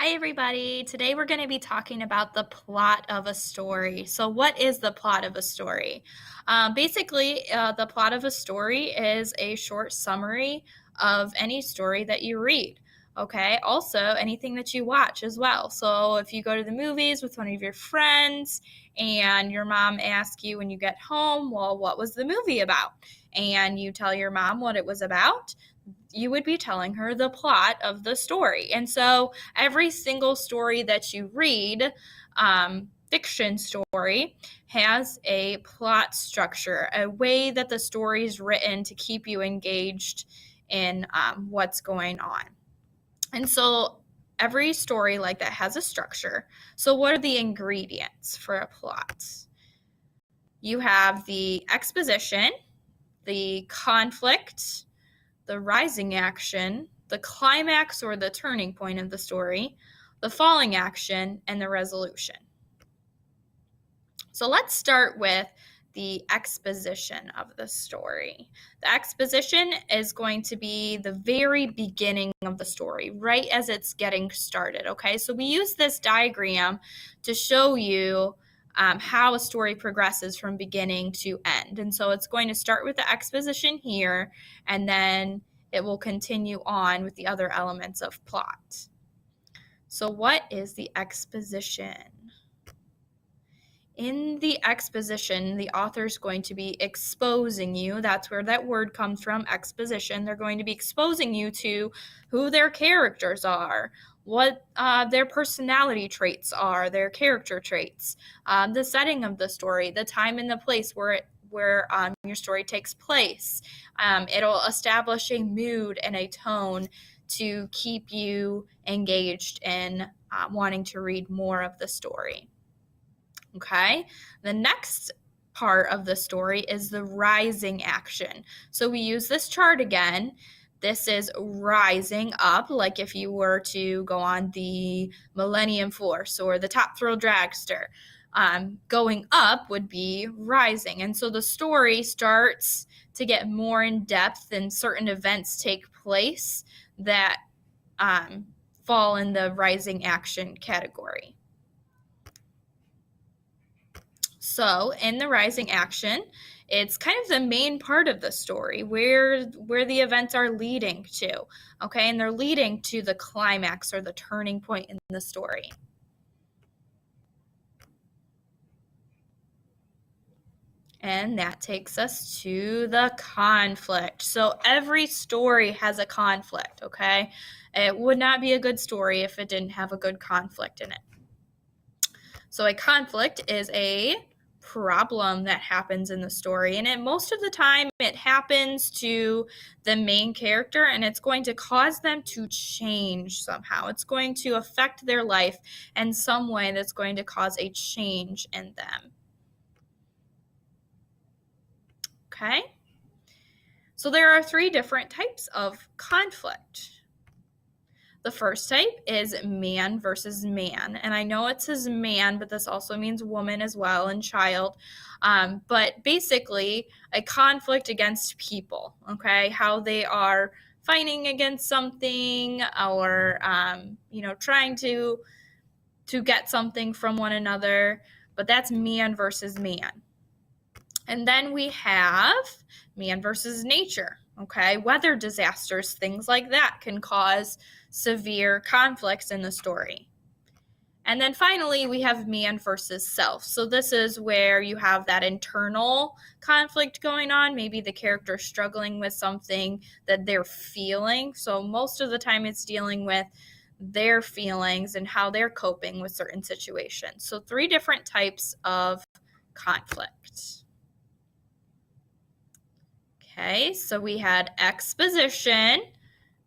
Hi, everybody. Today we're going to be talking about the plot of a story. So, what is the plot of a story? The plot of a story is a short summary of any story that you read. Okay. Also, anything that you watch as well. So, if you go to the movies with one of your friends and your mom asks you when you get home, well, what was the movie about? And you tell your mom what it was about, you would be telling her the plot of the story. And so every single story that you read, fiction story, has a plot structure, a way that the story is written to keep you engaged in what's going on. And so every story like that has a structure. So what are the ingredients for a plot? You have the exposition, the conflict, the rising action, the climax or the turning point of the story, the falling action, and the resolution. So let's start with the exposition of the story. The exposition is going to be the very beginning of the story, right as it's getting started, okay? So we use this diagram to show you how a story progresses from beginning to end. And so it's going to start with the exposition here, and then it will continue on with the other elements of plot. So what is the exposition? In the exposition, the author is going to be exposing you. That's where that word comes from, exposition. They're going to be exposing you to who their characters are, what their personality traits are, their character traits, the setting of the story, the time and the place where your story takes place. It'll establish a mood and a tone to keep you engaged in wanting to read more of the story. Okay, the next part of the story is the rising action. So we use this chart again. This is rising up, like if you were to go on the Millennium Force or the Top Thrill Dragster. Going up would be rising. And so the story starts to get more in depth and certain events take place that fall in the rising action category. So in the rising action, it's kind of the main part of the story where the events are leading to, okay? And they're leading to the climax or the turning point in the story. And that takes us to the conflict. So every story has a conflict, okay? It would not be a good story if it didn't have a good conflict in it. So a conflict is a problem that happens in the story, and most of the time it happens to the main character, and it's going to cause them to change somehow. It's going to affect their life in some way that's going to cause a change in them. Okay? So there are 3 different types of conflict. The first type is man versus man. And I know it says man, but this also means woman as well and child. But basically, a conflict against people, okay? How they are fighting against something or, trying to get something from one another. But that's man versus man. And then we have man versus nature. Okay, weather disasters, things like that can cause severe conflicts in the story. And then finally, we have man versus self. So this is where you have that internal conflict going on. Maybe the character struggling with something that they're feeling. So most of the time it's dealing with their feelings and how they're coping with certain situations. So 3 different types of conflict. Okay, so we had exposition,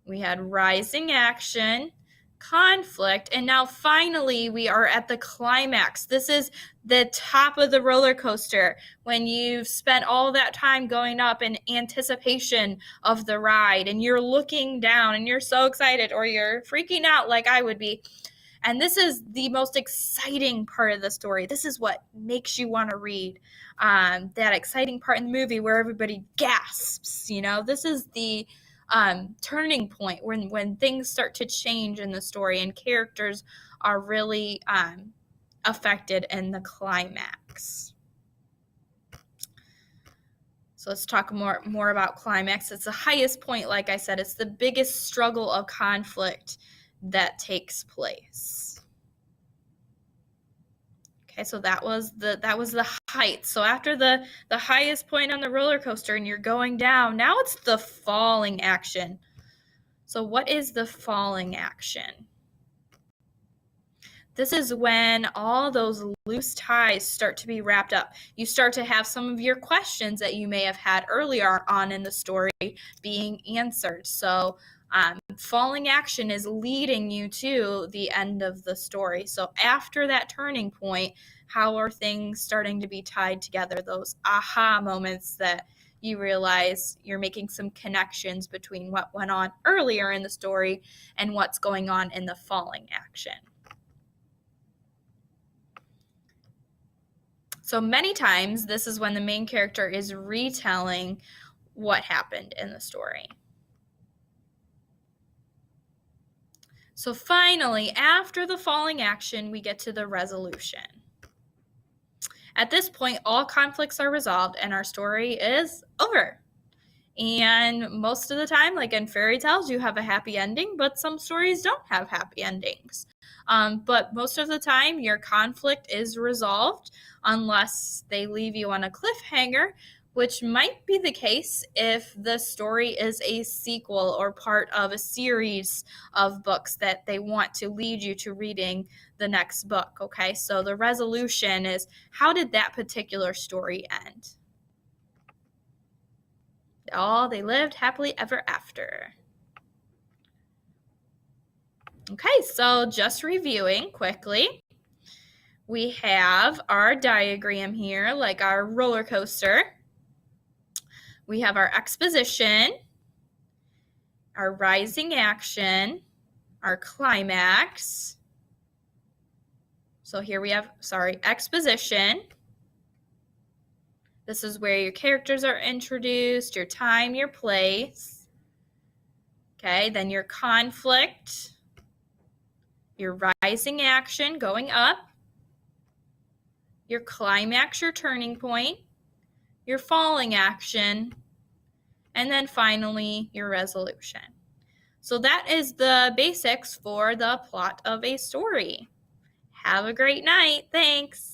we had rising action, conflict, and now finally we are at the climax. This is the top of the roller coaster when you've spent all that time going up in anticipation of the ride and you're looking down and you're so excited or you're freaking out like I would be. And this is the most exciting part of the story. This is what makes you want to read. That exciting part in the movie where everybody gasps, this is the turning point when things start to change in the story and characters are really affected in the climax. So let's talk more about climax. It's the highest point, like I said. It's the biggest struggle of conflict that takes place. Okay, so that was the height. So after the highest point on the roller coaster and you're going down, now it's the falling action. So what is the falling action? This is when all those loose ties start to be wrapped up. You start to have some of your questions that you may have had earlier on in the story being answered. So falling action is leading you to the end of the story. So after that turning point, how are things starting to be tied together? Those aha moments that you realize you're making some connections between what went on earlier in the story and what's going on in the falling action. So many times, this is when the main character is retelling what happened in the story. So finally, after the falling action, we get to the resolution. At this point, all conflicts are resolved and our story is over. And most of the time, like in fairy tales, you have a happy ending, but some stories don't have happy endings. But most of the time, your conflict is resolved unless they leave you on a cliffhanger, which might be the case if the story is a sequel or part of a series of books that they want to lead you to reading the next book. Okay, so the resolution is, how did that particular story end? They lived happily ever after. Okay, so just reviewing quickly, we have our diagram here, like our roller coaster. We have our exposition, our rising action, our climax. So here we have, exposition. This is where your characters are introduced, your time, your place. Okay, then your conflict, your rising action going up, your climax, your turning point, your falling action, and then finally your resolution. So that is the basics for the plot of a story. Have a great night. Thanks.